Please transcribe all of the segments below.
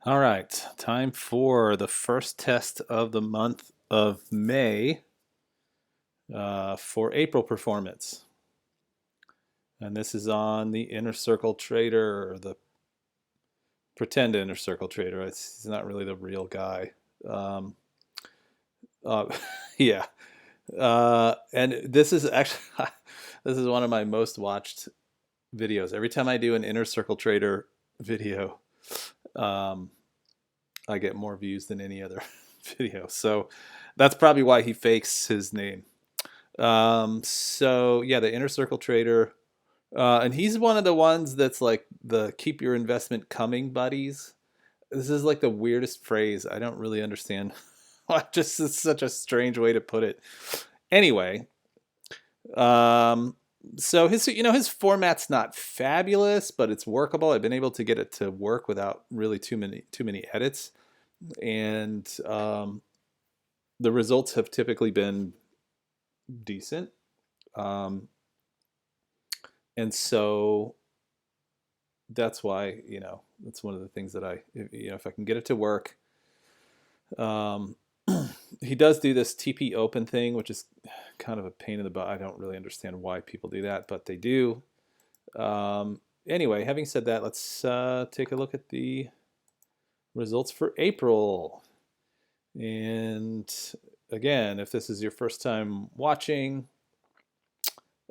All right, time for the first test of the month of May for April performance. And this is on the Inner Circle Trader, or the pretend Inner Circle Trader. He's not really the real guy. Um, uh, yeah. And this is actually, this is one of my most watched videos. Every time I do an Inner Circle Trader video, um, I get more views than any other video. So that's probably why he fakes his name. So yeah, the Inner Circle Trader, and he's one of the ones that's like the keep your investment coming buddies. This is like the weirdest phrase. I don't really understand. Just it's such a strange way to put it. Anyway, um, so his format's not fabulous, but it's workable. I've been able to get it to work without really too many edits, and the results have typically been decent. Um, and so that's why that's one of the things that if I can get it to work. um, he does do this TP open thing, which is kind of a pain in the butt. I don't really understand why people do that, but they do. Anyway, having said that, let's take a look at the results for April. And again, if this is your first time watching,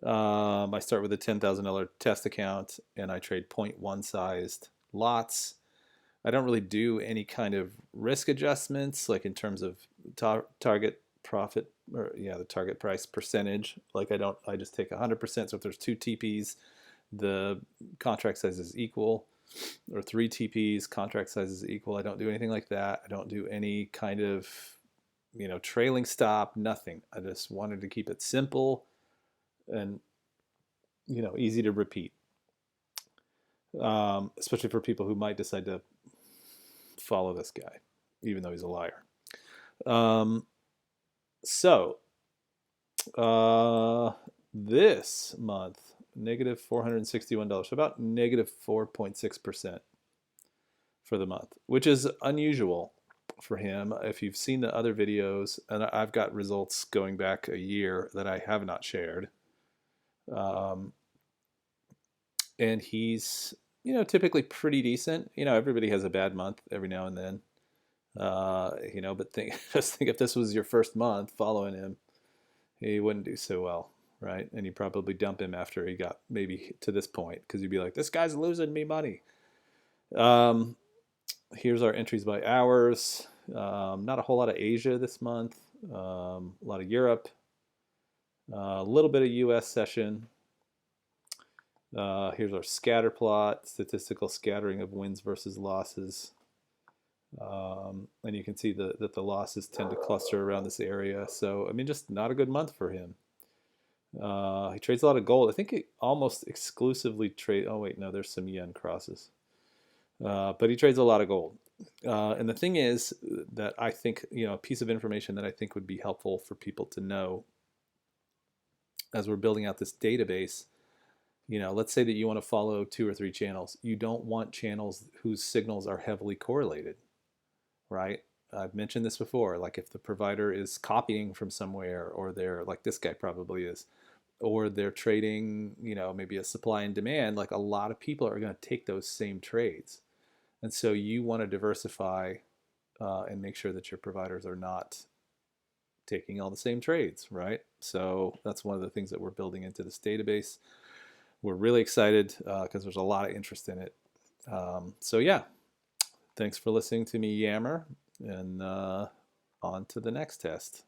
I start with a $10,000 test account, and I trade 0.1 sized lots. I don't really do any kind of risk adjustments, like in terms of target profit, or the target price percentage. Like I just take 100%. So if there's two TPs, the contract size is equal, or three TPs, contract size is equal. I don't do anything like that. I don't do any kind of trailing stop, nothing. I just wanted to keep it simple and easy to repeat, especially for people who might decide to follow this guy, even though he's a liar. Um, so this month, negative $461, so about negative 4.6% for the month, which is unusual for him. If you've seen the other videos, and I've got results going back a year that I have not shared, and he's typically pretty decent. Everybody has a bad month every now and then. But just think if this was your first month following him, he wouldn't do so well, right? And you probably dump him after he got maybe to this point, because you'd be like, this guy's losing me money. Here's our entries by hours. Not a whole lot of Asia this month. A lot of Europe. A little bit of U.S. session. Here's our scatter plot, statistical scattering of wins versus losses. And you can see that the losses tend to cluster around this area. So, I mean, just not a good month for him. He trades a lot of gold. I think he almost exclusively trade. Oh, wait, no, there's some yen crosses. But he trades a lot of gold. And the thing is that I think, a piece of information that I think would be helpful for people to know as we're building out this database. Let's say that you want to follow 2 or 3 channels. You don't want channels whose signals are heavily correlated, right? I've mentioned this before. Like if the provider is copying from somewhere, or they're like this guy probably is, or they're trading, maybe a supply and demand, like a lot of people are going to take those same trades. And so you want to diversify and make sure that your providers are not taking all the same trades, right? So that's one of the things that we're building into this database. We're really excited because there's a lot of interest in it. So yeah, thanks for listening to me yammer, and on to the next test.